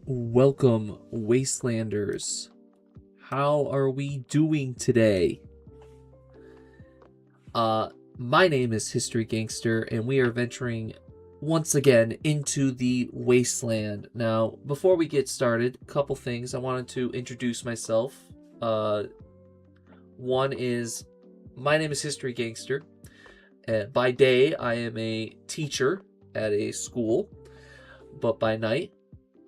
Welcome, Wastelanders. How are we doing today? My name is History Gangster, and we are venturing once again into the Wasteland. Now, before we get started, a couple things. I wanted to introduce myself. One is, my name is History Gangster. By day, I am a teacher at a school, but by night,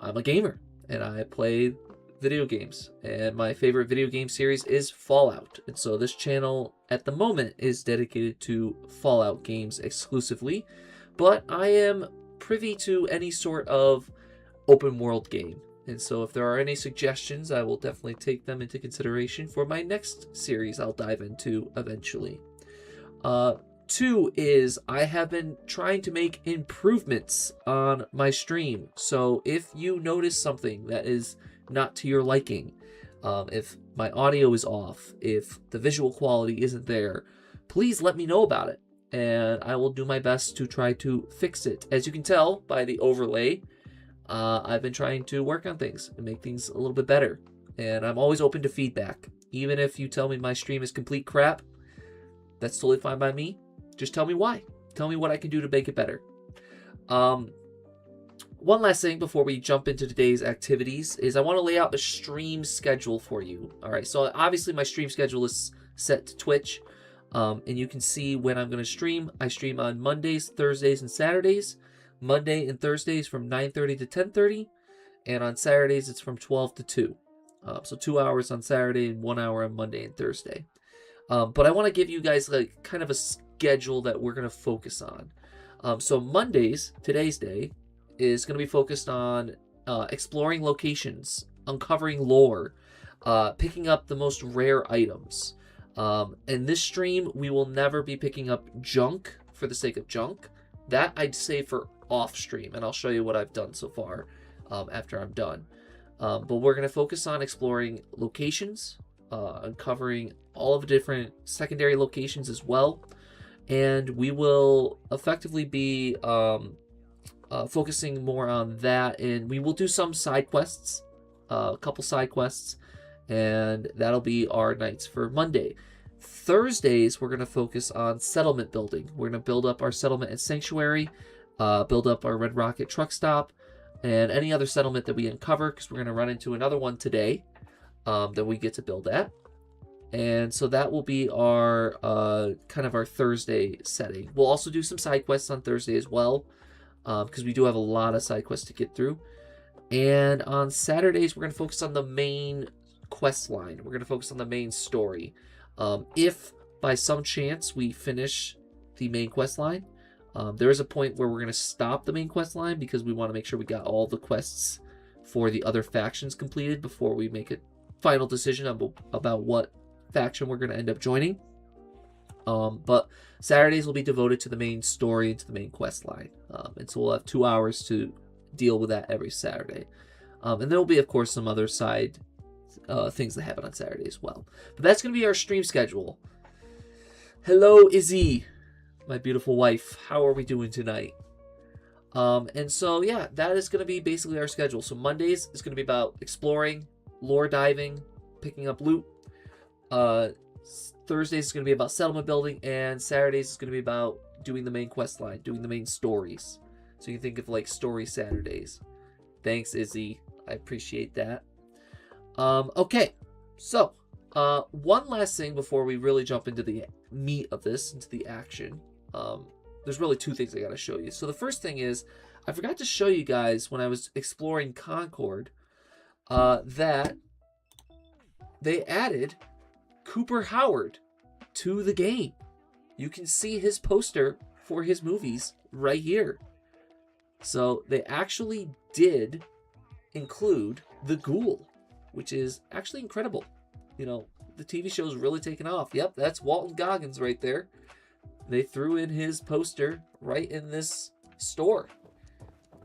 I'm a gamer, and I play video games, and my favorite video game series is Fallout. And so this channel at the moment is dedicated to Fallout games exclusively, but I am privy to any sort of open world game. And so if there are any suggestions, I will definitely take them into consideration for my next series I'll dive into eventually. Two is I have been trying to make improvements on my stream. So if you notice something that is not to your liking, if my audio is off, if the visual quality isn't there, please let me know about it, and I will do my best to try to fix it. As you can tell by the overlay, I've been trying to work on things and make things a little bit better, and I'm always open to feedback. Even if you tell me my stream is complete crap, that's totally fine by me. Just tell me why. Tell me what I can do to make it better. One last thing before we jump into today's activities is I want to lay out the stream schedule for you. All right, so obviously my stream schedule is set to Twitch, and you can see when I'm going to stream. I stream on Mondays, Thursdays, and Saturdays. Monday and Thursdays from 9:30 to 10:30, and on Saturdays it's from 12 to 2. So 2 hours on Saturday and 1 hour on Monday and Thursday. But I want to give you guys like kind of a schedule that we're going to focus on. So Mondays, today's day, is going to be focused on exploring locations, uncovering lore, picking up the most rare items. In this stream, we will never be picking up junk for the sake of junk. That I'd save for off stream, and I'll show you what I've done so far after I'm done. But we're going to focus on exploring locations, uncovering all of the different secondary locations as well. And we will effectively be focusing more on that, and we will do some side quests, a couple side quests, and that'll be our nights for Monday. Thursdays, we're going to focus on settlement building. We're going to build up our settlement and sanctuary, build up our Red Rocket truck stop, and any other settlement that we uncover, because we're going to run into another one today that we get to build at. And so that will be our kind of our Thursday setting. We'll also do some side quests on Thursday as well, because we do have a lot of side quests to get through. And on Saturdays, we're going to focus on the main quest line. We're going to focus on the main story. If by some chance we finish the main quest line, there is a point where we're going to stop the main quest line because we want to make sure we got all the quests for the other factions completed before we make a final decision about what faction we're going to end up joining. But Saturdays will be devoted to the main story and to the main quest line. And so we'll have 2 hours to deal with that every Saturday. And there will be, of course, some other side things that happen on Saturday as well. But that's going to be our stream schedule. Hello, Izzy, my beautiful wife. How are we doing tonight? And so, yeah, that is going to be basically our schedule. So Mondays is going to be about exploring, lore diving, picking up loot. Thursdays is going to be about settlement building, and Saturdays is going to be about doing the main quest line, doing the main stories. So you can think of like story Saturdays. Thanks, Izzy. I appreciate that. Okay, so one last thing before we really jump into the meat of this, into the action. There's really two things I got to show you. So the first thing is, I forgot to show you guys when I was exploring Concord that they added Cooper Howard to the game. You can see his poster for his movies right here. So they actually did include the Ghoul, which is actually incredible. You know, the TV show's really taken off. Yep, that's Walton Goggins right there. They threw in his poster right in this store.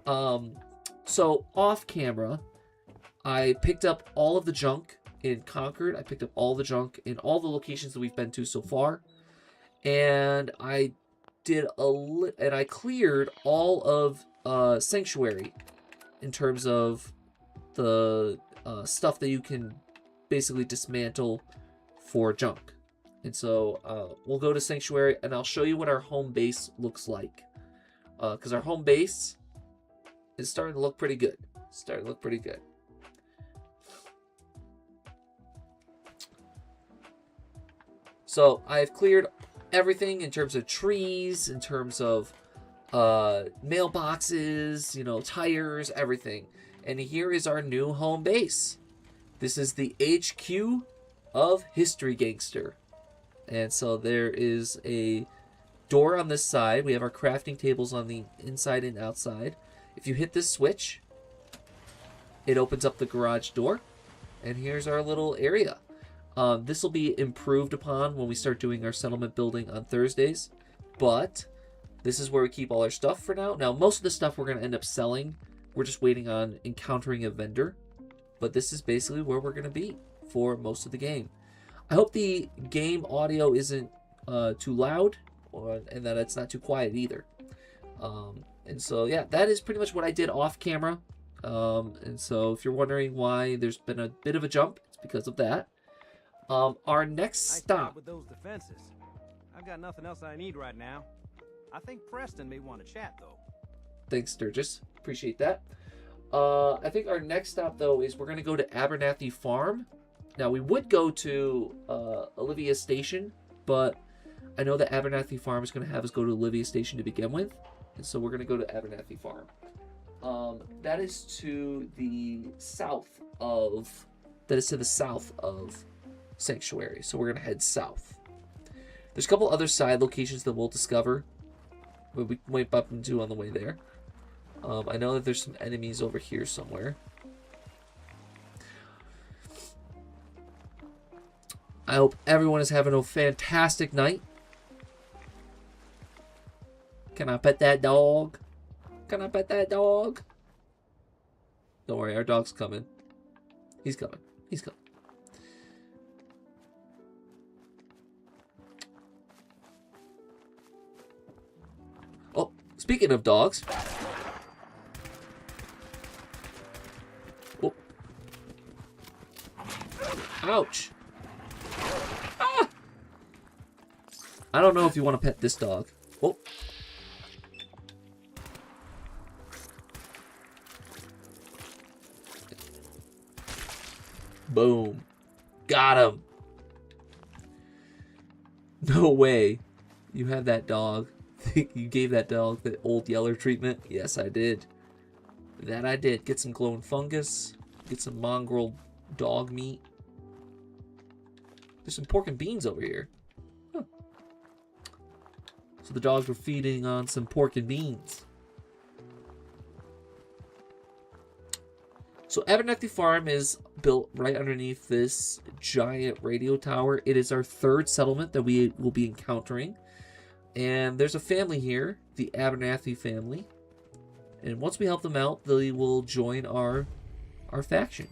So off camera, I picked up all of the junk in Concord. I picked up all the junk in all the locations that we've been to so far, and I cleared all of Sanctuary in terms of the stuff that you can basically dismantle for junk. And so we'll go to Sanctuary, and I'll show you what our home base looks like. Because our home base is starting to look pretty good. So I've cleared everything in terms of trees, in terms of mailboxes, you know, tires, everything. And here is our new home base. This is the HQ of History Gangster. And so there is a door on this side. We have our crafting tables on the inside and outside. If you hit this switch, it opens up the garage door. And here's our little area. This will be improved upon when we start doing our settlement building on Thursdays. But this is where we keep all our stuff for now. Now, most of the stuff we're going to end up selling. We're just waiting on encountering a vendor. But this is basically where we're going to be for most of the game. I hope the game audio isn't too loud, and that it's not too quiet either. And so, yeah, that is pretty much what I did off camera. And so if you're wondering why there's been a bit of a jump, it's because of that. Our next stop. With those defenses. I've got nothing else I need right now. I think Preston may want to chat, though. Thanks, Sturgis. Appreciate that. I think our next stop, though, is we're going to go to Abernathy Farm. Now, we would go to Olivia Station, but I know that Abernathy Farm is going to have us go to Olivia Station to begin with. And so we're going to go to Abernathy Farm. That is to the south of Sanctuary. So we're going to head south. There's a couple other side locations that we'll discover, but we might bump into on the way there. I know that there's some enemies over here somewhere. I hope everyone is having a fantastic night. Can I pet that dog? Can I pet that dog? Don't worry, our dog's coming. He's coming. He's coming. Oh, speaking of dogs. Oh. Ouch. Ah! I don't know if you want to pet this dog. Oh. Boom. Got him. No way. You had that dog. You gave that dog the old Yeller treatment? Yes, I did. That I did. Get some glowing fungus. Get some mongrel dog meat. There's some pork and beans over here. Huh. So the dogs were feeding on some pork and beans. So Abernathy Farm is built right underneath this giant radio tower. It is our third settlement that we will be encountering. And there's a family here, the Abernathy family. And once we help them out, they will join our faction.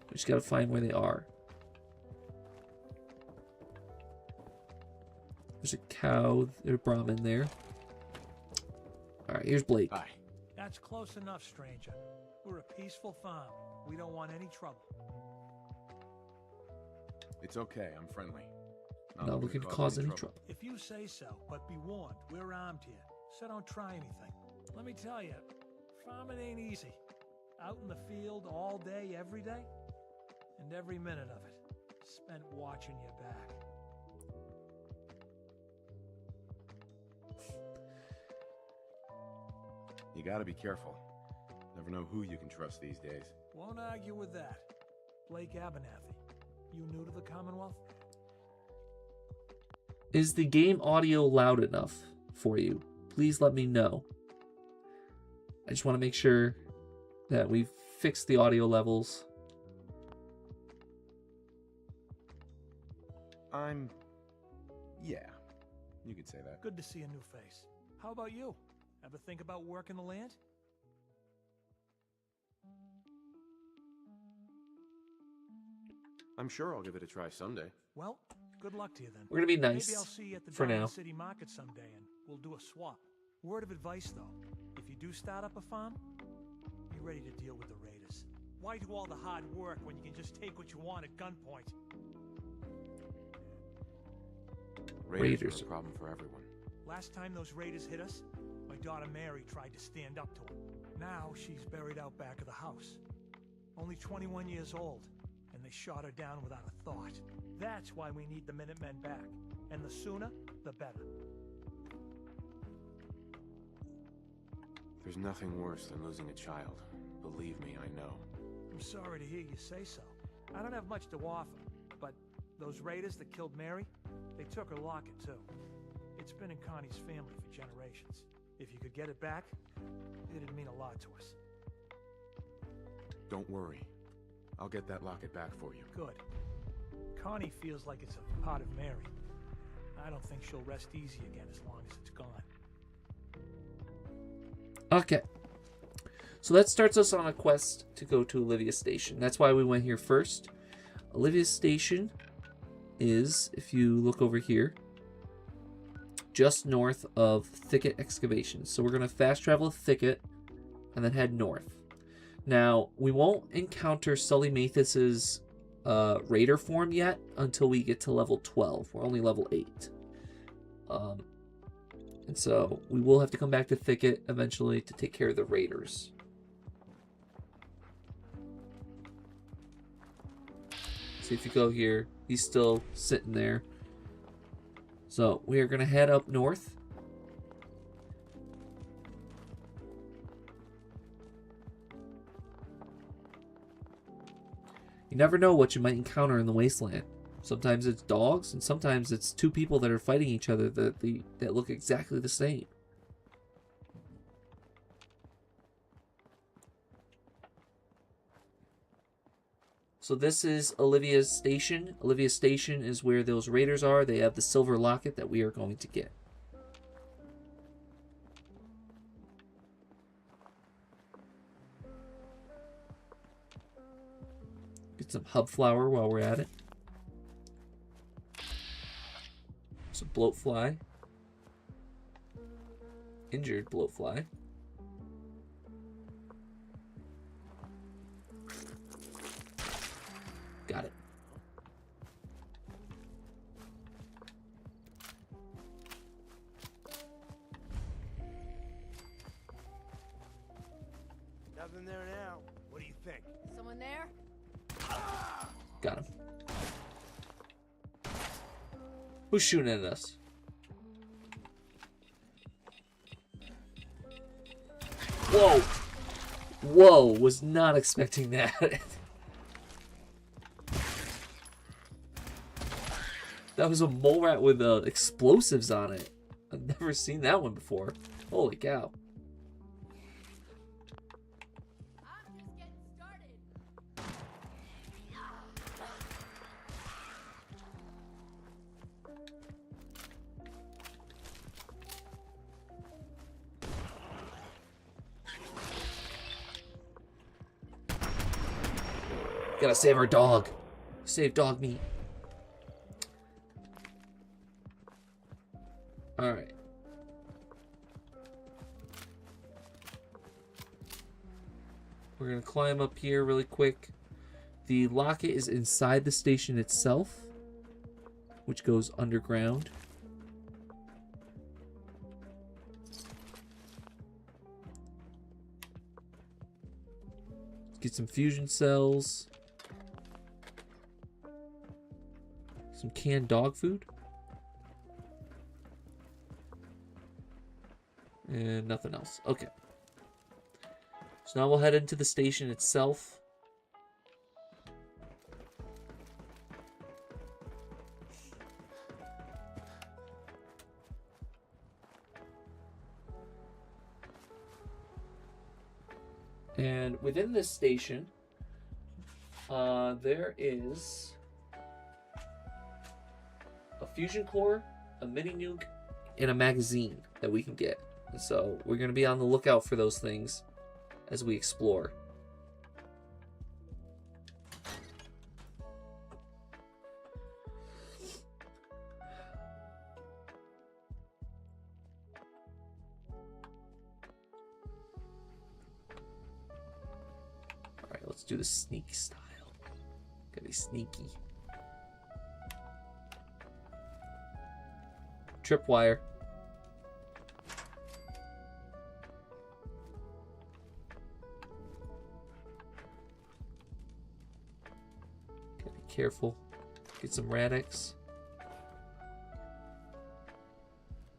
We just gotta find where they are. There's a cow, there's a Brahmin there. Alright, here's Blake. Hi. That's close enough, stranger. We're a peaceful farm. We don't want any trouble. It's okay, I'm friendly. Not looking to cause any trouble. If you say so, but be warned, we're armed here, so don't try anything. Let me tell you, farming ain't easy. Out in the field all day, every day, and every minute of it spent watching your back. You gotta be careful. Never know who you can trust these days. Won't argue with that. Blake Abernathy, you new to the Commonwealth? Is the game audio loud enough for you? Please let me know. I just want to make sure that we've fixed the audio levels. Yeah, you could say that. Good to see a new face. How about you? Ever think about working the land? I'm sure I'll give it a try someday. Well, good luck to you then. We're gonna be nice. Maybe I'll see you at the for now. Diamond City Market someday and we'll do a swap. Word of advice though, if you do start up a farm, you ready to deal with the raiders. Why do all the hard work when you can just take what you want at gunpoint? Raiders are a problem for everyone. Last time those raiders hit us, my daughter Mary tried to stand up to them. Now she's buried out back of the house. Only 21 years old, and they shot her down without a thought. That's why we need the Minutemen back. And the sooner, the better. There's nothing worse than losing a child. Believe me, I know. I'm sorry to hear you say so. I don't have much to offer, but those raiders that killed Mary, they took her locket too. It's been in Connie's family for generations. If you could get it back, it'd mean a lot to us. Don't worry. I'll get that locket back for you. Good. Connie feels like it's a part of Mary. I don't think she'll rest easy again as long as it's gone. Okay. So that starts us on a quest to go to Olivia Station. That's why we went here first. Olivia Station is, if you look over here, just north of Thicket Excavations. So we're going to fast travel Thicket and then head north. Now, we won't encounter Sully Mathis's raider form yet until we get to level 12. We're only level 8. And so we will have to come back to Thicket eventually to take care of the raiders. So if you go here, he's still sitting there. So we are going to head up north. You never know what you might encounter in the Wasteland. Sometimes it's dogs, and sometimes it's two people that are fighting each other that look exactly the same. So this is Olivia's station. Olivia's station is where those raiders are. They have the silver locket that we are going to get. Get some hub flour while we're at it. Some bloatfly. Injured bloatfly. Got it. Nothing there now. What do you think? Someone there? Got him. Who's shooting at us? Whoa! Whoa, was not expecting that. That was a mole rat with explosives on it. I've never seen that one before. Holy cow. I'm just getting started. Gotta save our dog. Save dog meat. Alright. We're going to climb up here really quick. The locket is inside the station itself, which goes underground. Get some fusion cells. Some canned dog food. And nothing else. Okay. So now we'll head into the station itself. And within this station, there is a fusion core, a mini nuke, and a magazine that we can get. So we're going to be on the lookout for those things as we explore. do the sneak style. Gotta be sneaky. Tripwire. Gotta be careful. Get some radix.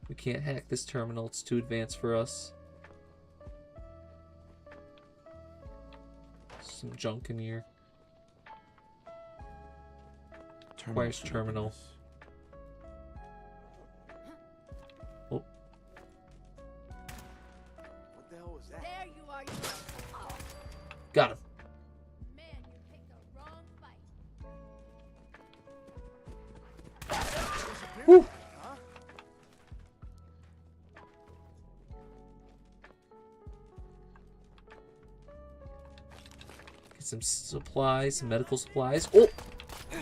We can't hack this terminal, it's too advanced for us. Some junk in here. Where's terminal? Oh. What the hell was that? There you are, you. Oh, Got him. man, you picked the wrong fight. Woo. Huh? Get some supplies, some medical supplies. Oh!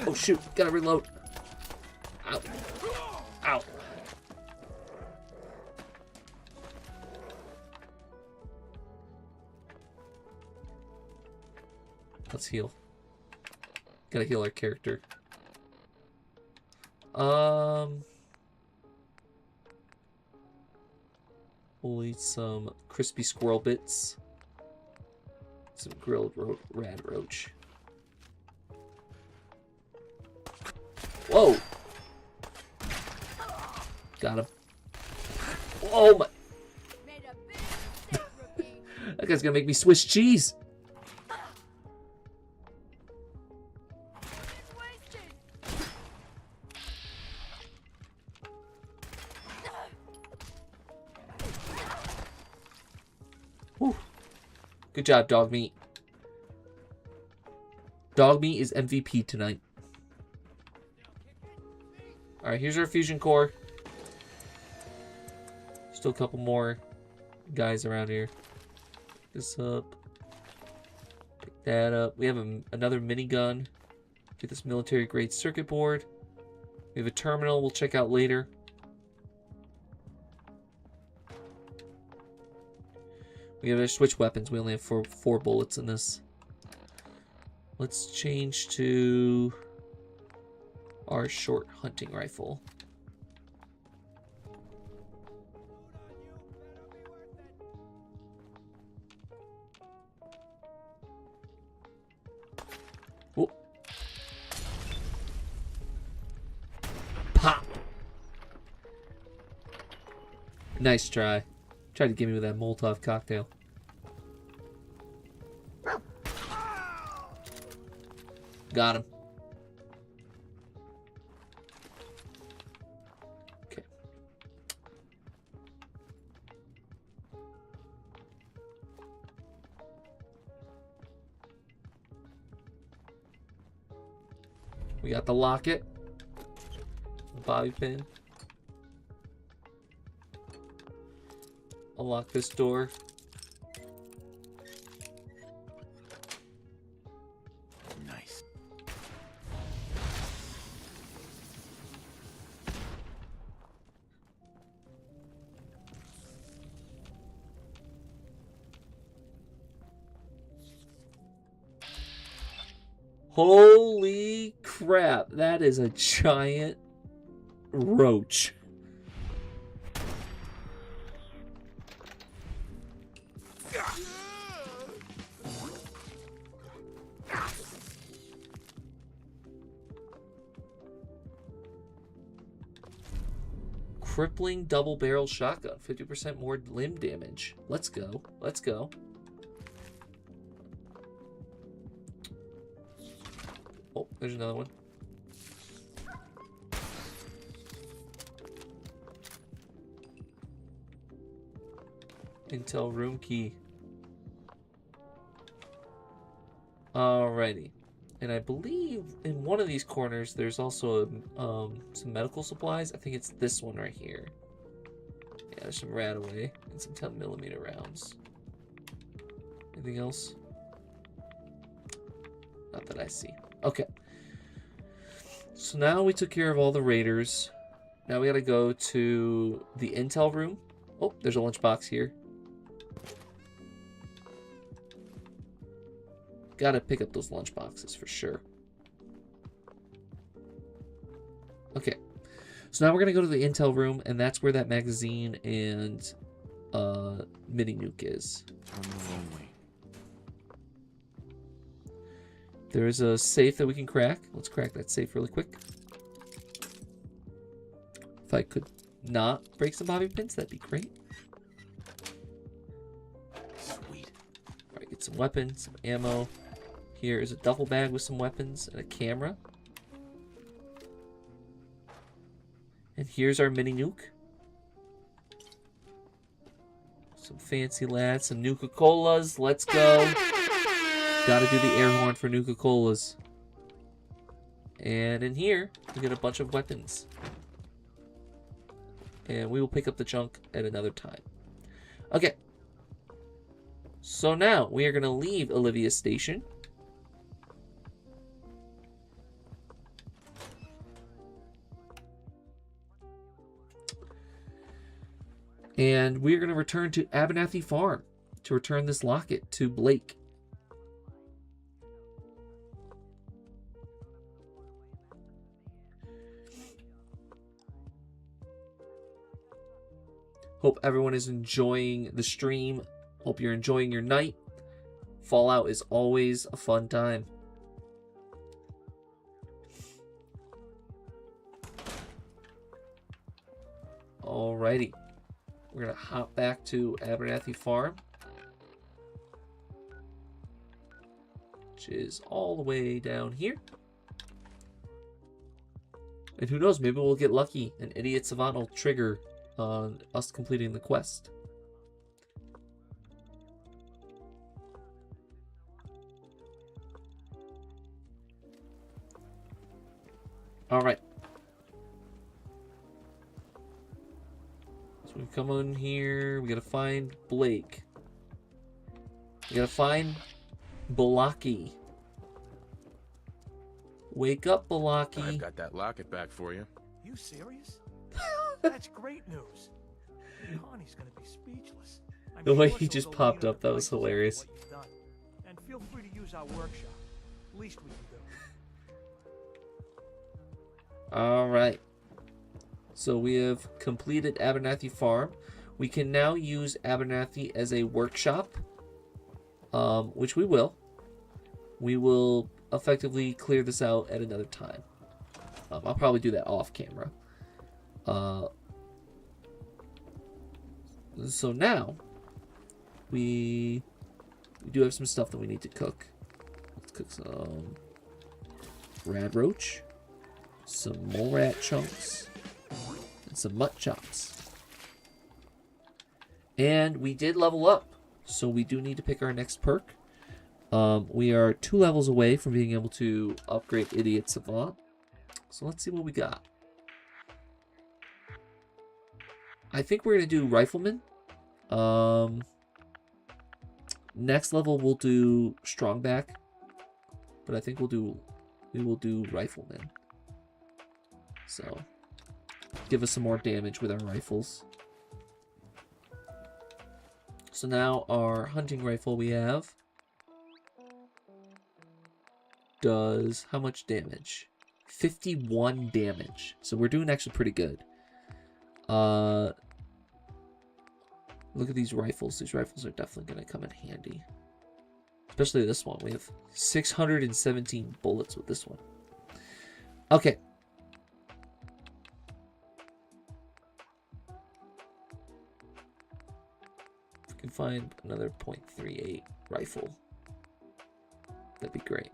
Oh shoot, gotta reload. Ow. Ow. Let's heal. Gotta heal our character. We'll eat some crispy squirrel bits. Some grilled rad roach. Whoa! Got him. Oh my! Made a big mistake, rookie. That guy's gonna make me Swiss cheese. It's wasted. Whew. Good job, dog meat. Dog meat is MVP tonight. Alright, here's our fusion core. Still a couple more guys around here. Pick this up. Pick that up. We have another minigun. Get this military grade circuit board. We have a terminal we'll check out later. We gotta switch weapons. We only have four bullets in this. Let's change to our short hunting rifle. Oh. Pop. Nice try. Tried to get me with that Molotov cocktail. Got him. Okay. We got the locket. The bobby pin. Unlock this door. Nice. Holy crap, that is a giant roach. Crippling double barrel shotgun, 50% more limb damage. Let's go. Let's go. Oh, there's another one. Intel room key. Alrighty. And I believe in one of these corners there's also some medical supplies. I think it's this one right here. Yeah, there's some Radaway and some 10mm rounds. Anything else? Not that I see. Okay. So now we took care of all the raiders. Now we gotta go to the intel room. Oh, there's a lunchbox here. Gotta pick up those lunch boxes for sure. Okay. So now we're gonna go to the intel room, and that's where that magazine and mini nuke is. Terminal only. There is a safe that we can crack. Let's crack that safe really quick. If I could not break some bobby pins, that'd be great. Sweet. Alright, get some weapons, some ammo. Here is a duffel bag with some weapons and a camera. And here's our mini nuke. Some fancy lads, some Nuka-Colas. Let's go. Gotta do the air horn for Nuka-Colas. And in here, we get a bunch of weapons. And we will pick up the junk at another time. Okay. So now, we are going to leave Olivia's station. And we're going to return to Abernathy Farm to return this locket to Blake. Hope everyone is enjoying the stream. Hope you're enjoying your night. Fallout is always a fun time. Alrighty. We're going to hop back to Abernathy Farm, which is all the way down here. And who knows, maybe we'll get lucky. An idiot savant will trigger on us completing the quest. Alright. So we come on here. We gotta find Blake. We gotta find Balaki. Wake up, Balaki. I've got that locket back for you. You serious? That's great news. Connie's gonna be speechless. I'm The way sure he she'll just go popped lean up, on that the was prices of hilarious. what you've done. And feel free to use our workshop. Least we can do. Alright. So we have completed Abernathy Farm. We can now use Abernathy as a workshop, which we will. We will effectively clear this out at another time. I'll probably do that off camera. So now, we do have some stuff that we need to cook. Let's cook some rad roach, some mole rat chunks, and some mutt chops. And we did level up, so we do need to pick our next perk. We are 2 levels away from being able to upgrade Idiot Savant. So let's see what we got. I think we're going to do Rifleman. Next level we'll do Strongback. But I think we will do Rifleman. So, give us some more damage with our rifles. So now our hunting rifle we have does how much damage? 51 damage. So we're doing actually pretty good. Look at these rifles. These rifles are definitely going to come in handy. Especially this one. We have 617 bullets with this one. Okay. If we can find another .38 rifle, that'd be great.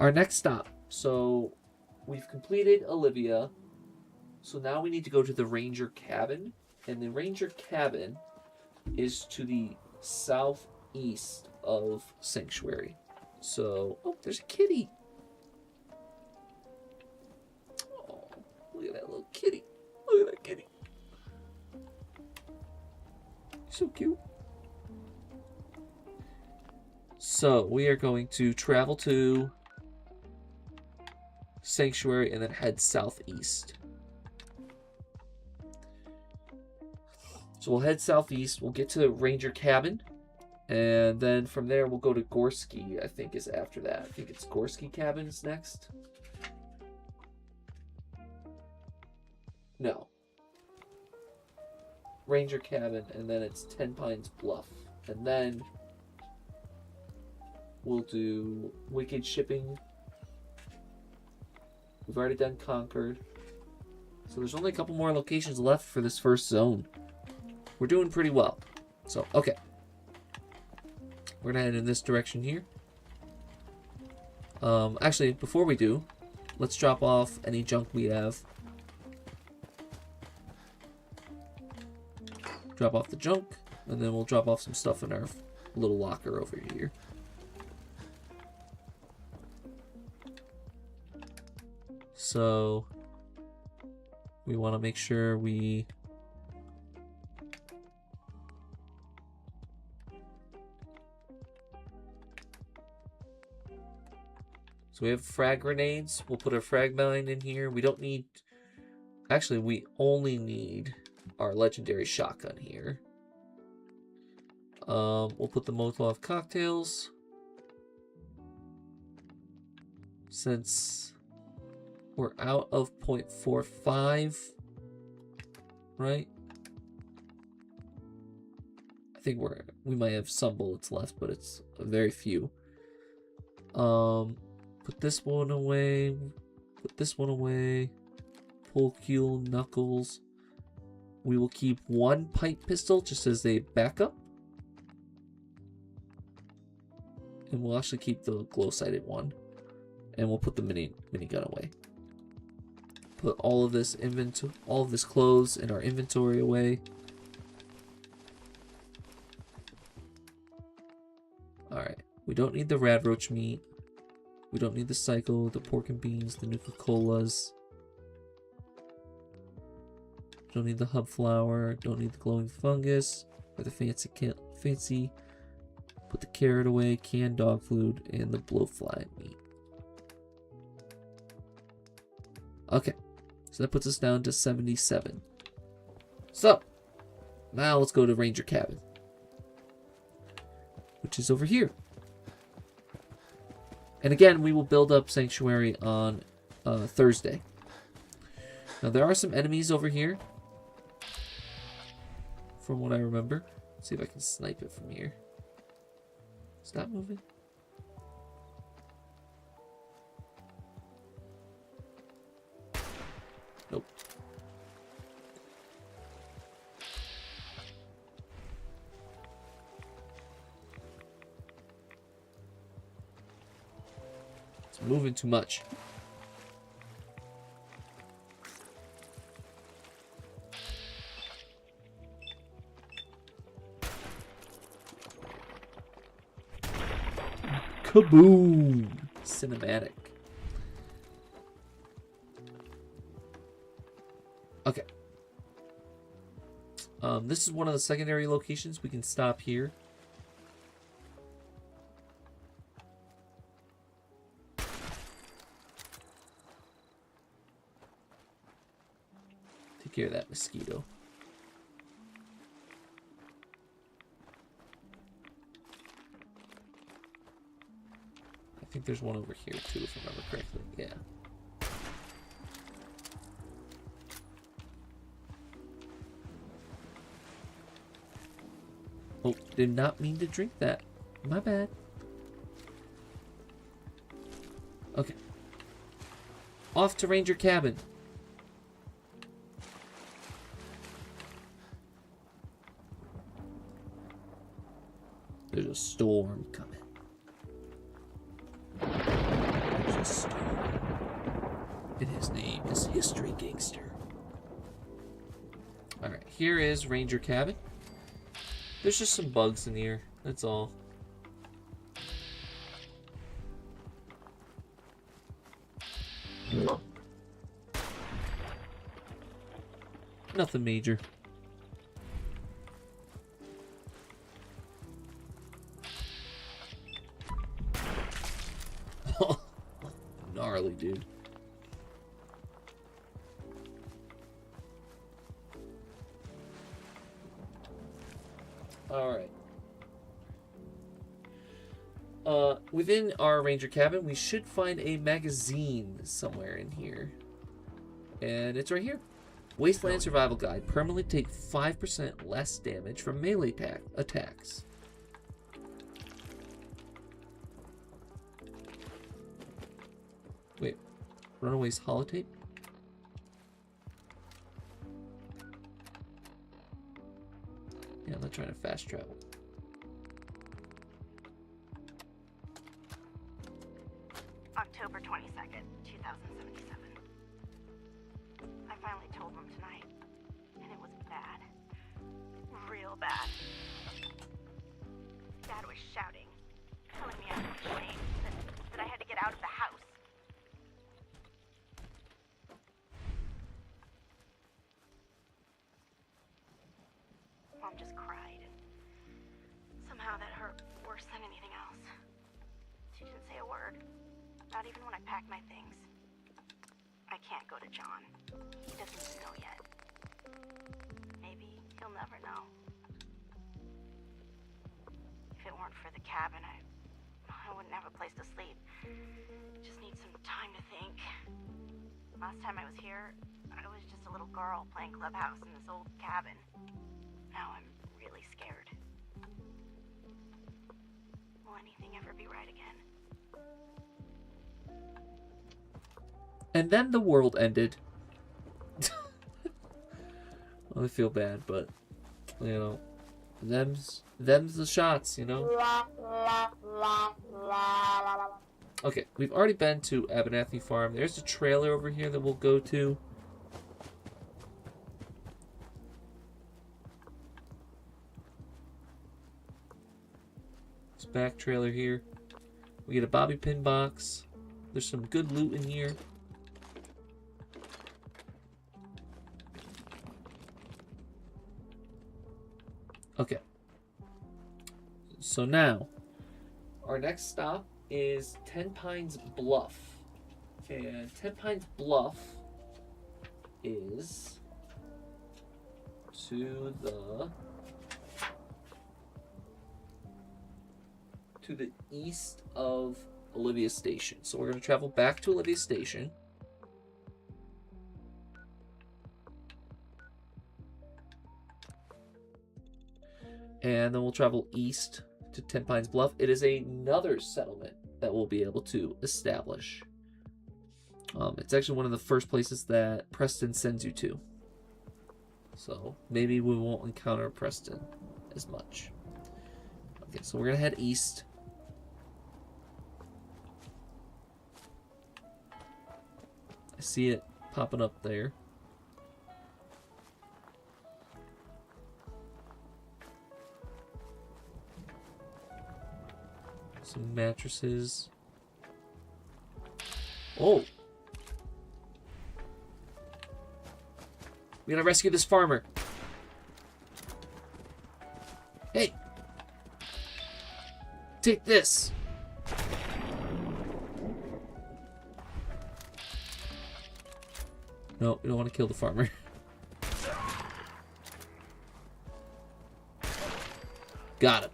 Our next stop. So we've completed Olivia. So now we need to go to the Ranger cabin. And the Ranger cabin is to the southeast of Sanctuary. So, oh, there's a kitty. Oh, look at that little kitty. Look at that kitty. So cute. So we are going to travel to Sanctuary and then head southeast. So we'll head southeast. We'll get to the Ranger cabin. And then from there, we'll go to Gorski, I think is after that. I think it's Gorski Cabins next. No. Ranger Cabin, and then it's 10 Pines Bluff. And then we'll do Wicked Shipping. We've already done Concord. So there's only a couple more locations left for this first zone. We're doing pretty well. So, okay. We're gonna head in this direction here. Actually, before we do, let's drop off any junk we have. Drop off the junk, and then we'll drop off some stuff in our little locker over here. So, we want to make sure we... So we have frag grenades. We'll put our frag mine in here. We don't need... Actually, we only need our legendary shotgun here. We'll put the Molotov cocktails. Since we're out of 0.45, right? I think we might have some bullets left, but it's very few. Put this one away. Put this one away. Polkule, knuckles. We will keep one pipe pistol just as a backup. And we'll actually keep the glow-sighted one. And we'll put the minigun away. Put all of this clothes in our inventory away. Alright. We don't need the rad roach meat. We don't need the Psycho, the pork and beans, the Nuka-Colas. Don't need the hub flower. Don't need the glowing fungus. Or the fancy. Put the carrot away, canned dog food, and the blowfly meat. Okay. So that puts us down to 77. So, now let's go to Ranger Cabin. Which is over here. And again, we will build up Sanctuary on Thursday. Now, there are some enemies over here. From what I remember. Let's see if I can snipe it from here. Stop moving. Nope. It's moving too much. Kaboom! Cinematic. Okay. This is one of the secondary locations. We can stop here. Take care of that mosquito. I think there's one over here too, if I remember correctly. Yeah. Oh, did not mean to drink that. My bad. Okay. Off to Ranger Cabin. There's a storm coming. There's a storm. And his name is History Gangster. Alright, here is Ranger Cabin. There's just some bugs in here, that's all. Nothing major. Gnarly, dude. Alright. within our ranger cabin, we should find a magazine somewhere in here. And it's right here. Wasteland Survival Guide. Permanently take 5% less damage from melee attacks. Wait. Runaway's holotape? Yeah, I'm not trying to fast travel. October 22nd, 2077. I finally told them tonight, and it was bad. Real bad. Dad was shouting, telling me I was ashamed, that I had to get out of the house. Mom just cried, and somehow that hurt worse than anything else. She didn't say a word. Not even when I packed my things. I can't go to John. He doesn't even know yet. Maybe he'll never know. If it weren't for the cabin, I wouldn't have a place to sleep. Just need some time to think. Last time I was here, I was just a little girl playing clubhouse in this old cabin. Now I'm really scared. Will anything ever be right again? And then the world ended. I feel bad, but you know, them's the shots, you know. Okay, we've already been to Abernathy Farm. There's a trailer over here that we'll go to. This back trailer here. We get a bobby pin box. There's some good loot in here. Okay. So now, our next stop is Ten Pines Bluff. And Ten Pines Bluff is to the east of Olivia Station. So we're going to travel back to Olivia Station. And then we'll travel east to Ten Pines Bluff. It is another settlement that we'll be able to establish. It's actually one of the first places that Preston sends you to. So maybe we won't encounter Preston as much. Okay, so we're going to head east. I see it popping up there. Some mattresses. Oh! We gotta rescue this farmer. Hey! Take this! No, we don't want to kill the farmer. Got him.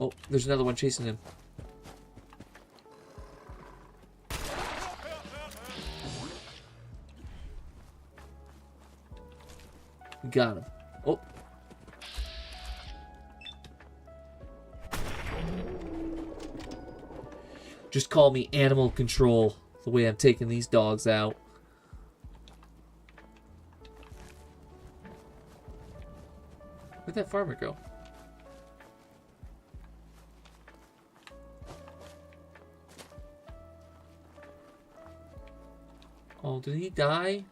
Oh, there's another one chasing him. Got him. Oh. Just call me animal control, the way I'm taking these dogs out. Where'd that farmer go? Oh, did he die?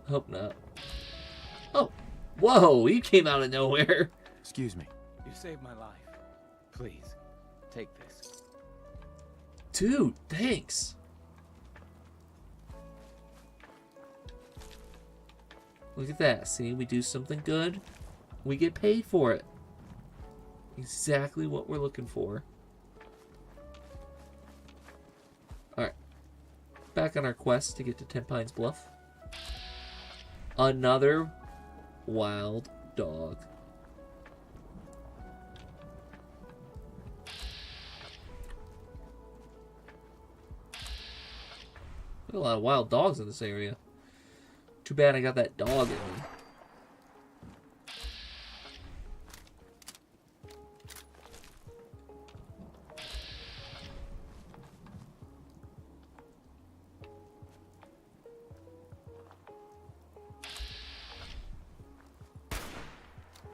Hope not. Oh, whoa, he came out of nowhere. Excuse me. You saved my life. Please, take this. Dude, thanks. Look at that. See, we do something good. We get paid for it. Exactly what we're looking for. Alright. Back on our quest to get to Ten Pines Bluff. Another wild dog. Got a lot of wild dogs in this area. Too bad I got that dog in me.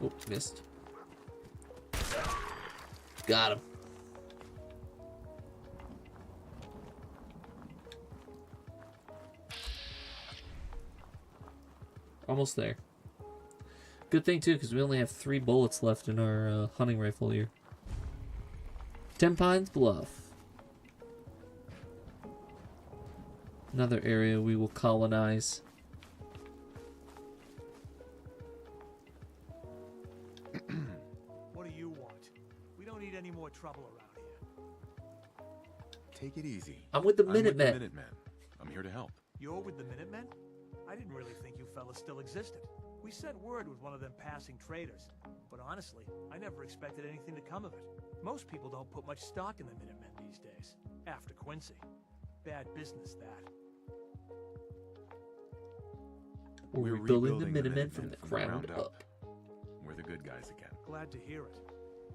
Oh, missed. Got him. Almost there. Good thing, too, because we only have 3 bullets left in our hunting rifle here. 10 Pines Bluff. Another area we will colonize. What do you want? We don't need any more trouble around here. Take it easy. I'm with the I'm with the Minutemen. Minutemen. I'm here to help. You're with the Minutemen? I didn't really think you fellas still existed. We sent word with one of them passing traders. But honestly, I never expected anything to come of it. Most people don't put much stock in the Minutemen these days. After Quincy. Bad business, that. We're rebuilding the Minutemen from the ground up. We're the good guys again. Glad to hear it.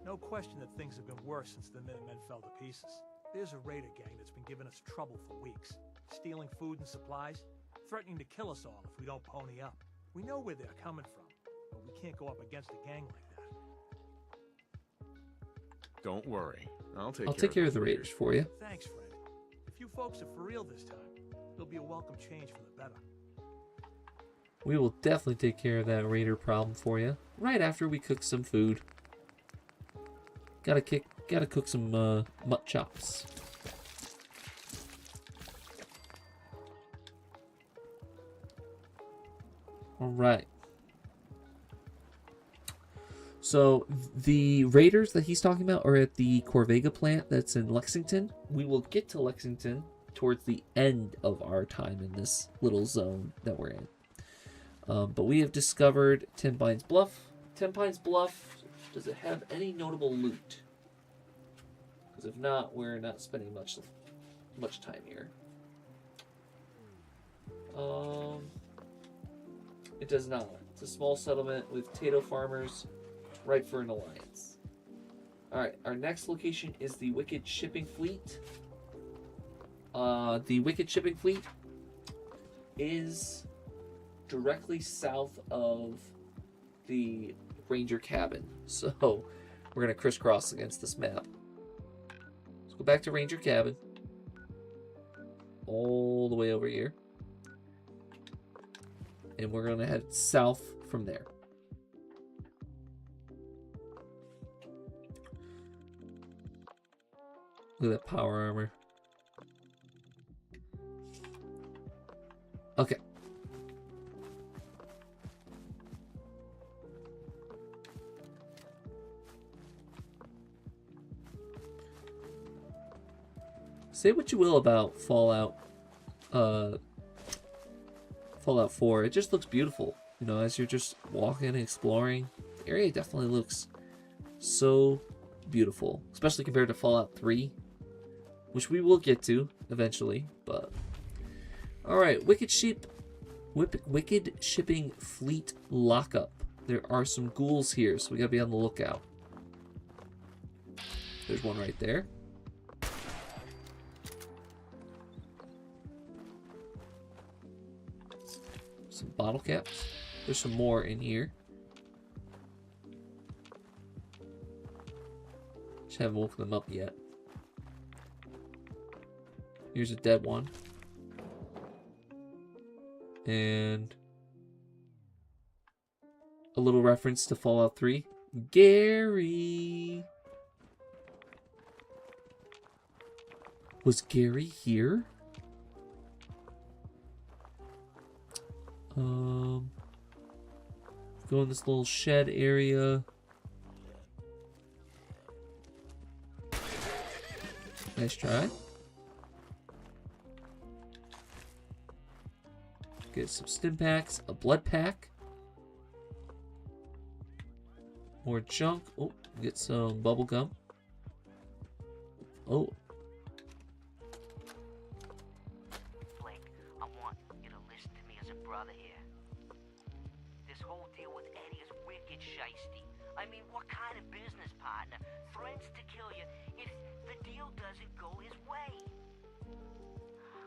No question that things have been worse since the Minutemen fell to pieces. There's a raider gang that's been giving us trouble for weeks. Stealing food and supplies, threatening to kill us all if we don't pony up. We know where they're coming from, but we can't go up against a gang like that. Don't worry. I'll take care of the Raiders for you. Thanks, Fred. If you folks are for real this time, it'll be a welcome change for the better. We will definitely take care of that Raider problem for you right after we cook some food. Gotta cook some mutt chops. All right. So the Raiders that he's talking about are at the Corvega plant that's in Lexington. We will get to Lexington towards the end of our time in this little zone that we're in. But we have discovered 10 Pines Bluff. 10 Pines Bluff, does it have any notable loot? Because if not, we're not spending much time here. It does not. It's a small settlement with potato farmers, ripe for an alliance. Alright, our next location is the Wicked Shipping Fleet. The Wicked Shipping Fleet is directly south of the Ranger Cabin. So, we're going to crisscross against this map. Let's go back to Ranger Cabin. All the way over here. And we're going to head south from there. Look at that power armor. Okay. Say what you will about Fallout 4. It just looks beautiful. You know, as you're just walking and exploring, the area definitely looks so beautiful, especially compared to Fallout 3, which we will get to eventually. But all right, Wicked Shipping Fleet lockup. There are some ghouls here, so we gotta be on the lookout. There's one right there. Some bottle caps. There's some more in here. Just haven't woken them up yet. Here's a dead one. And a little reference to Fallout 3. Gary! Was Gary here? Go in this little shed area. Nice try. Get some stim packs, a blood pack. More junk. Oh, get some bubble gum. Oh. Blake, I want you to listen to me as a brother here. This whole deal with Eddie is wicked shiesty. I mean, what kind of business partner threatens to kill you if the deal doesn't go his way?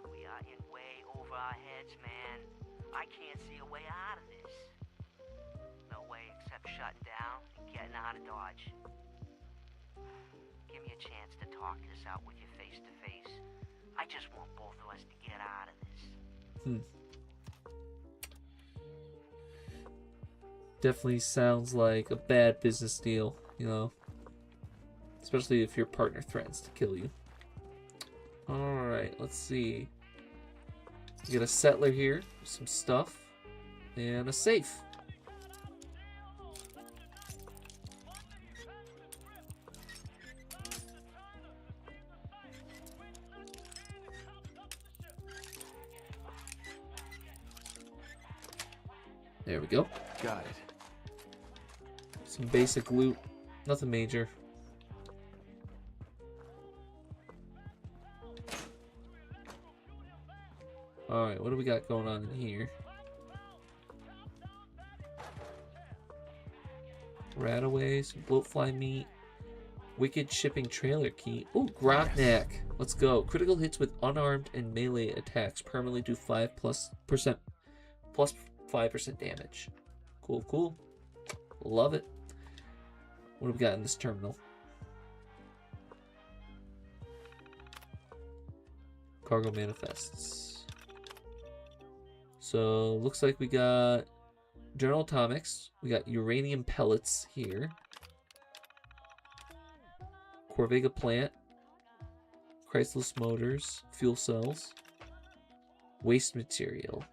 We are in way over our heads, man. I can't see a way out of this. No way except shutting down and getting out of Dodge. Give me a chance to talk this out with you face to face. I just want both of us to get out of this. Definitely sounds like a bad business deal, you know. Especially if your partner threatens to kill you. Alright, let's see. We got a settler here, some stuff, and a safe. There we go. Got it. Some basic loot, nothing major. Alright, what do we got going on in here? Rataways, bloatfly meat, wicked shipping trailer key. Ooh, Groknak. Let's go. Critical hits with unarmed and melee attacks permanently do 5% plus 5% damage. Cool, cool. Love it. What do we got in this terminal? Cargo manifests. So, looks like we got General Atomics. We got uranium pellets here. Corvega plant. Chrysler motors. Fuel cells. Waste material.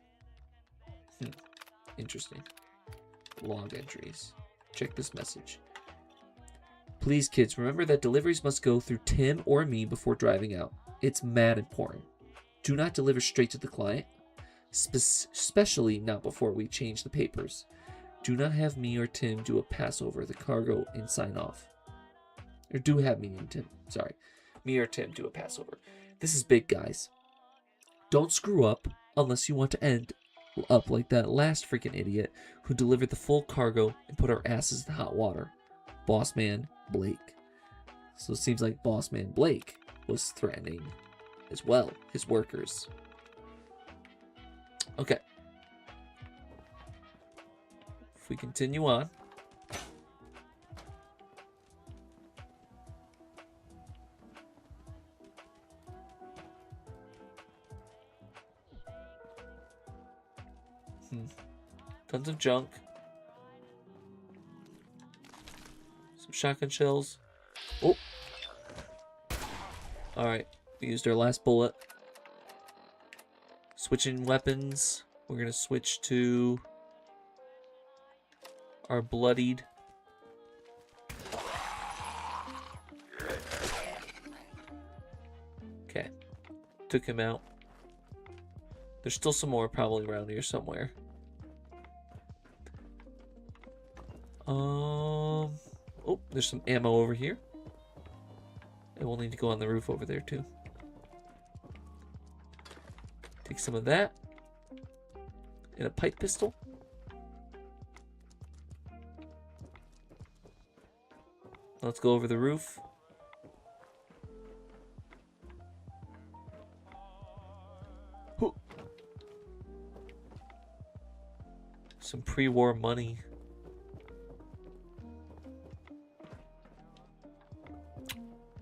Interesting. Log entries. Check this message. Please, kids, remember that deliveries must go through Tim or me before driving out. It's mad important. Do not deliver straight to the client, especially not before we change the papers. Do not have me or Tim do a pass over the cargo and sign off. Or do have me and Tim, sorry. Me or Tim do a passover. This is big, guys. Don't screw up unless you want to end up like that last freaking idiot who delivered the full cargo and put our asses in hot water. Boss man Blake. So it seems like Boss man Blake was threatening as well his workers. Okay. If we continue on. Tons of junk. Some shotgun shells. Oh. Alright. We used our last bullet. Switching weapons. We're going to switch to our bloodied. Okay. Took him out. There's still some more probably around here somewhere. Oh, there's some ammo over here. And we'll need to go on the roof over there too. Take some of that. And a pipe pistol. Let's go over the roof. Whew. Some pre-war money.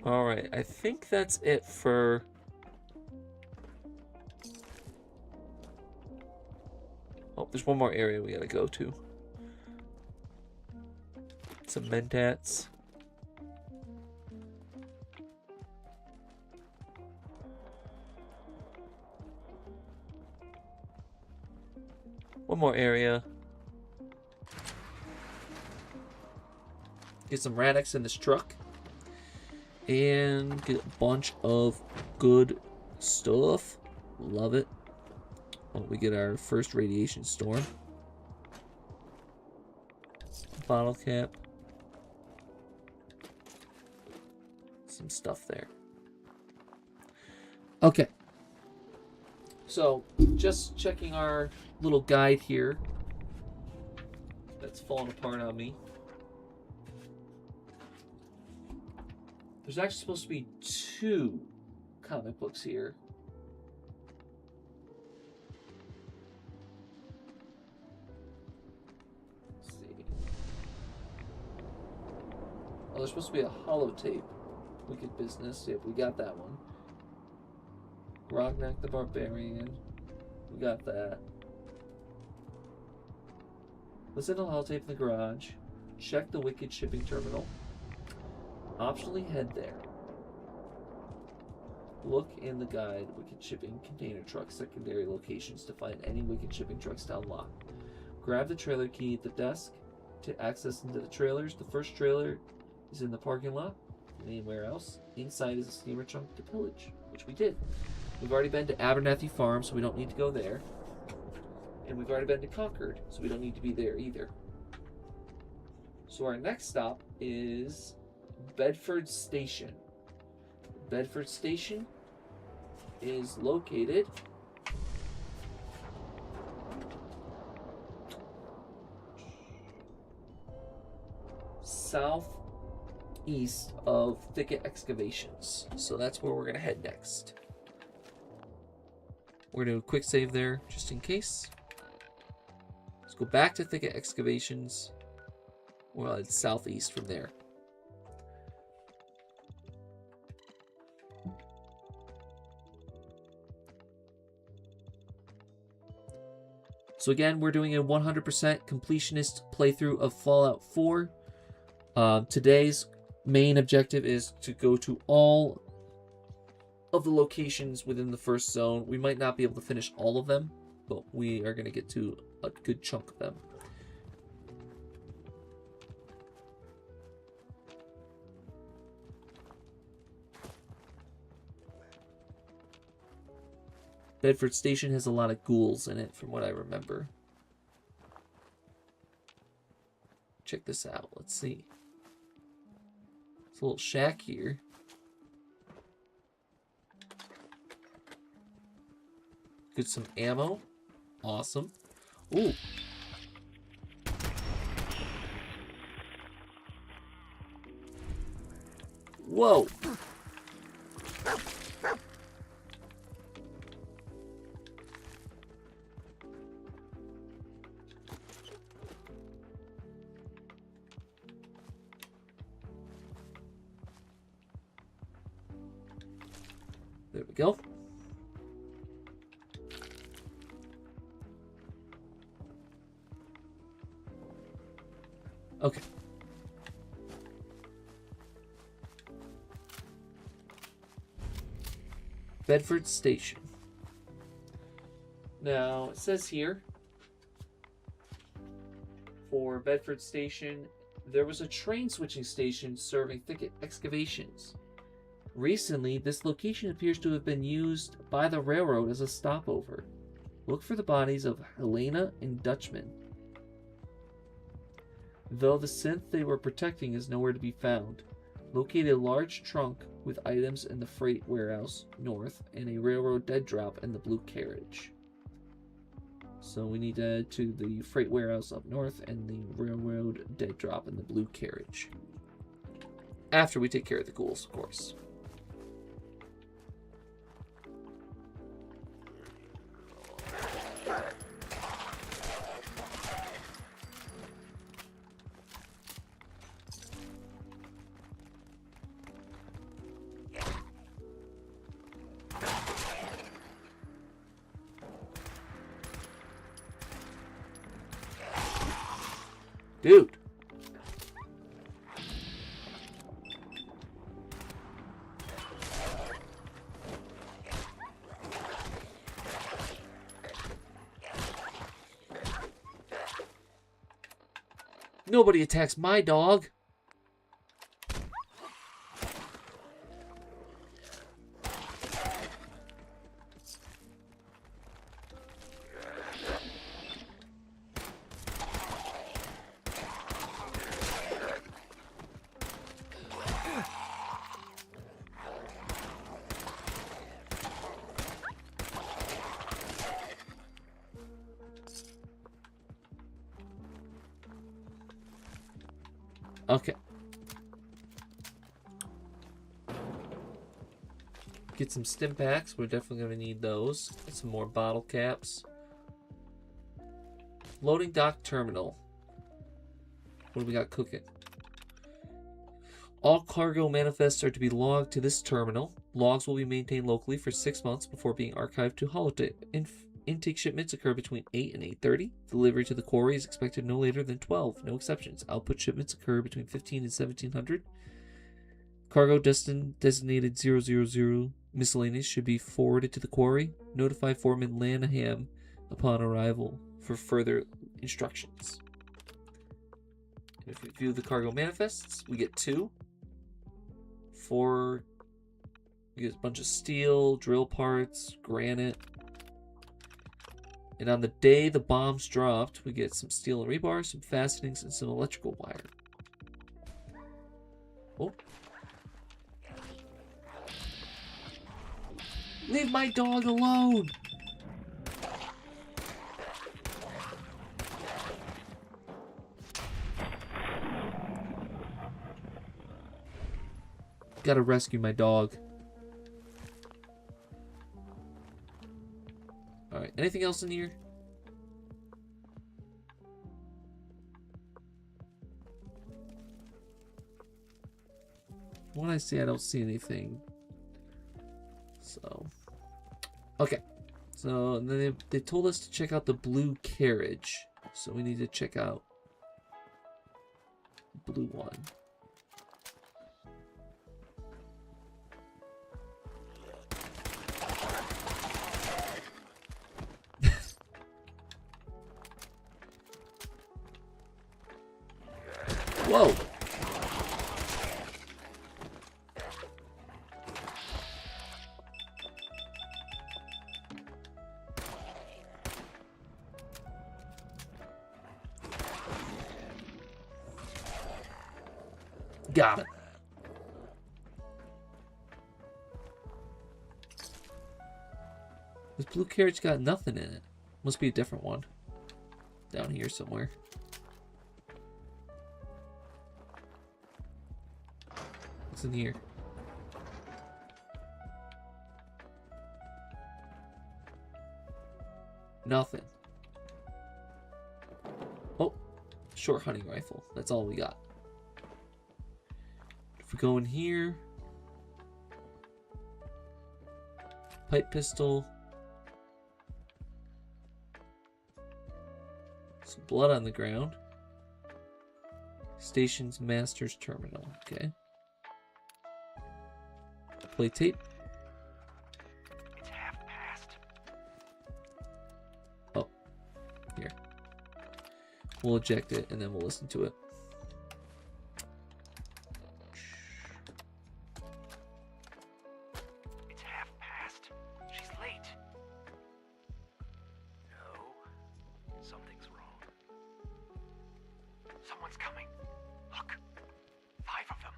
Alright, I think that's it for... Oh, there's one more area we gotta go to. Some mentats. One more area. Get some Radix in this truck. And get a bunch of good stuff. Love it. Oh, we get our first radiation storm. Bottle cap. some stuff there. Okay. So, just checking our little guide here. That's falling apart on me. There's actually supposed to be 2 comic books here. Let's see. Oh, there's supposed to be a holotape. Wicked Business. Yep, we got that one. Grognak the Barbarian. We got that. Listen to the holotape in the garage. Check the Wicked shipping terminal. Optionally head there. Look in the guide, Wicked shipping container truck secondary locations to find any Wicked shipping trucks to unlock. Grab the trailer key at the desk to access into the trailers. The first trailer is in the parking lot, the main warehouse. Inside is a steamer trunk to pillage, which we did. We've already been to Abernathy Farm, so we don't need to go there. And we've already been to Concord, so we don't need to be there either. So our next stop is Bedford Station. Bedford Station is located southeast of Thicket Excavations. So that's where we're going to head next. We're going to do a quick save there just in case. Let's go back to Thicket Excavations. Well, it's southeast from there. So again, we're doing a 100% completionist playthrough of Fallout 4. Today's main objective is to go to all of the locations within the first zone. We might not be able to finish all of them, but we are going to get to a good chunk of them. Bedford Station has a lot of ghouls in it, from what I remember. Check this out. Let's see. It's a little shack here. Get some ammo. Awesome. Ooh. Whoa. There we go. Okay. Bedford Station. Now, it says here, for Bedford Station, there was a train switching station serving Thicket Excavations. Recently, this location appears to have been used by the railroad as a stopover. Look for the bodies of Helena and Dutchman. Though the synth they were protecting is nowhere to be found. Locate a large trunk with items in the freight warehouse north and a railroad dead drop in the blue carriage. So we need to head to the freight warehouse up north and the railroad dead drop in the blue carriage. After we take care of the ghouls, of course. Dude. Nobody attacks my dog. Okay. Get some stim packs. We're definitely going to need those. Get some more bottle caps. Loading dock terminal. What do we got cooking? All cargo manifests are to be logged to this terminal. Logs will be maintained locally for 6 months before being archived to holotape. Intake shipments occur between 8 and 8:30. Delivery to the quarry is expected no later than 12. No exceptions. Output shipments occur between 15 and 1700. Cargo designated 000 miscellaneous should be forwarded to the quarry. Notify Foreman Lanham upon arrival for further instructions. And if we view the cargo manifests, we get 2. 4. We get a bunch of steel, drill parts, granite. And on the day the bombs dropped, we get some steel and rebar, some fastenings, and some electrical wire. Oh. Leave my dog alone! Gotta rescue my dog. Alright, anything else in here? When I say I don't see anything. So. Okay. So then they told us to check out the blue carriage. So we need to check out the blue one. Whoa! Got it. This blue carriage got nothing in it. Must be a different one. Down here somewhere. What's in here? Nothing. Oh, short hunting rifle. That's all we got. If we go in here, pipe pistol, some blood on the ground, station's master's terminal. Okay. Play tape. It's half past. Oh, here. We'll eject it and then we'll listen to it. It's half past. She's late. No. Something's wrong. Someone's coming. Look. 5 of them.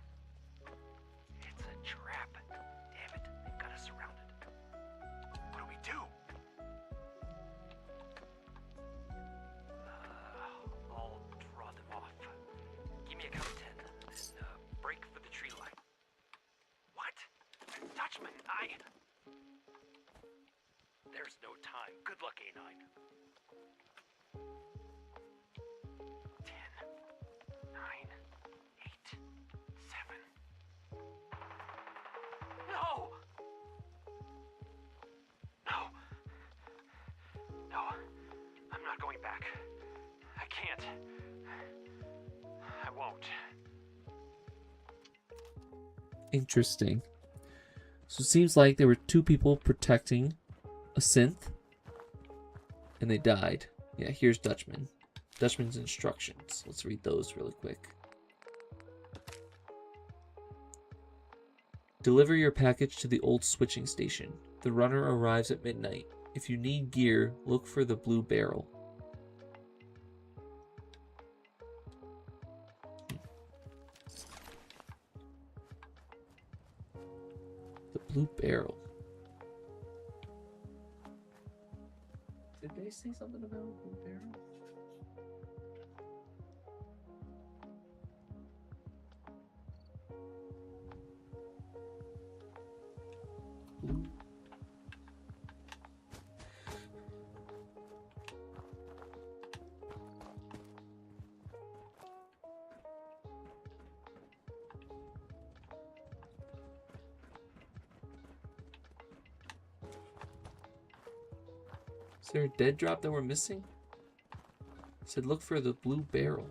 It's a trap. Damn it. They've got us surrounded. What do we do? I'll draw them off. Give me a count of 10 and break for the tree line. What? Dutchman, There's no time. Good luck, A9. 10, 9, 8, 7. No! No. No. I'm not going back. I can't. I won't. Interesting. So it seems like there were 2 people protecting a synth, and they died. Yeah, here's Dutchman. Dutchman's instructions. Let's read those really quick. Deliver your package to the old switching station. The runner arrives at midnight. If you need gear, look for the blue barrel. The blue barrel. Did they say something about a blue barrel? Is there a dead drop that we're missing? It said look for the blue barrel.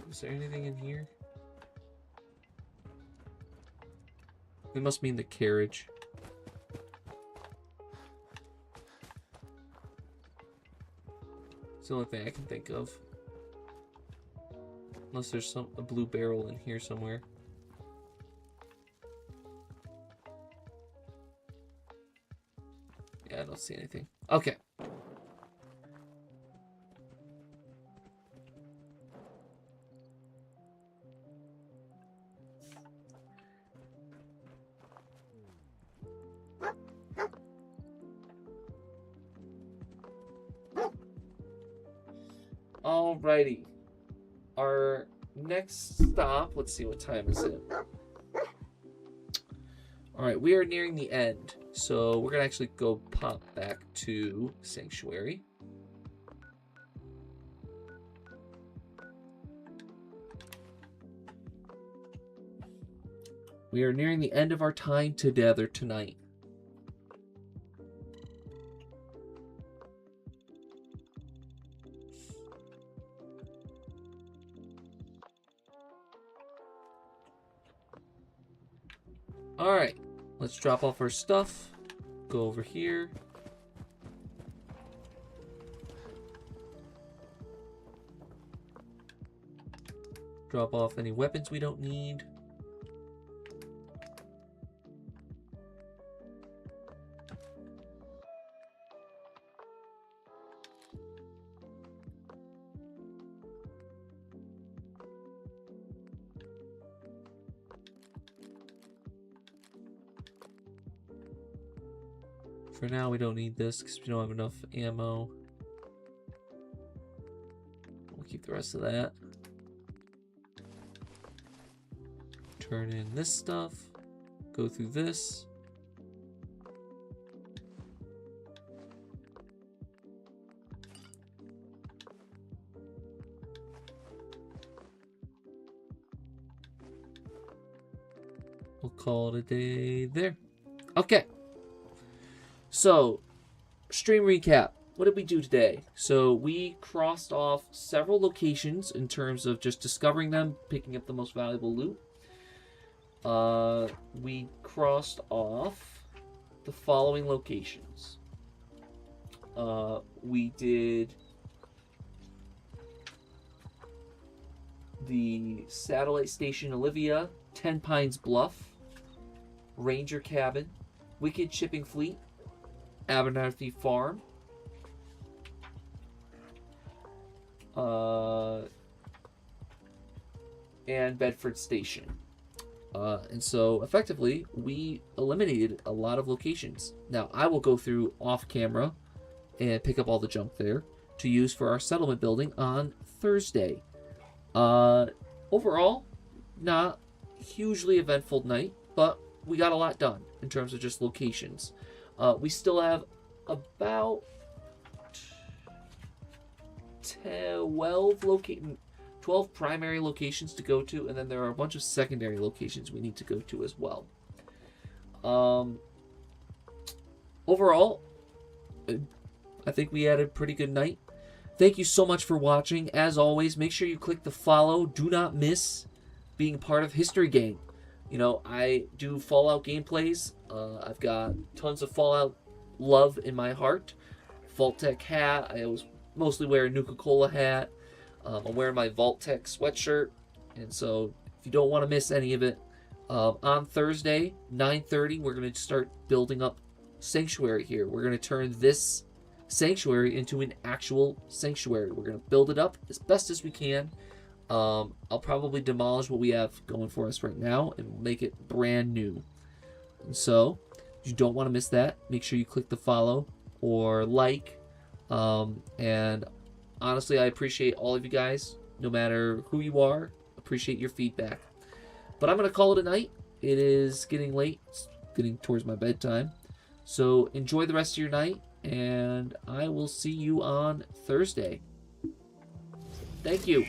Is there anything in here? It must mean the carriage. It's the only thing I can think of. Unless there's a blue barrel in here somewhere. Yeah, I don't see anything. Okay. Alrighty. Our next stop, let's see, what time is it? Alright, we are nearing the end. So we're going to actually go pop back to Sanctuary. We are nearing the end of our time together tonight. Alright, let's drop off our stuff. Go over here. Drop off any weapons we don't need. For now, we don't need this because we don't have enough ammo. We'll keep the rest of that. Turn in this stuff. Go through this. We'll call it a day there. Okay. So, stream recap. What did we do today? So, we crossed off several locations in terms of just discovering them, picking up the most valuable loot. We crossed off the following locations. We did the Satellite Station Olivia, 10 Pines Bluff, Ranger Cabin, Wicked Shipping Fleet, Abernathy Farm, and Bedford Station. And so, effectively, we eliminated a lot of locations. Now, I will go through off camera and pick up all the junk there to use for our settlement building on Thursday. Overall, not hugely eventful night, but we got a lot done in terms of just locations. We still have about 12 primary locations to go to, and then there are a bunch of secondary locations we need to go to as well. Overall, I think we had a pretty good night. Thank you so much for watching. As always, make sure you click the follow. Do not miss being part of History Gang. You know, I do Fallout gameplays. I've got tons of Fallout love in my heart. Vault-Tec hat. I always mostly wear a Nuka-Cola hat. I'm wearing my Vault-Tec sweatshirt. And so, if you don't want to miss any of it, on Thursday, 9:30, we're going to start building up Sanctuary here. We're going to turn this Sanctuary into an actual Sanctuary. We're going to build it up as best as we can. I'll probably demolish what we have going for us right now and make it brand new. And so, if you don't want to miss that, make sure you click the follow or like. And honestly, I appreciate all of you guys, no matter who you are. Appreciate your feedback. But I'm going to call it a night. It is getting late. It's getting towards my bedtime. So enjoy the rest of your night. and I will see you on Thursday. Thank you.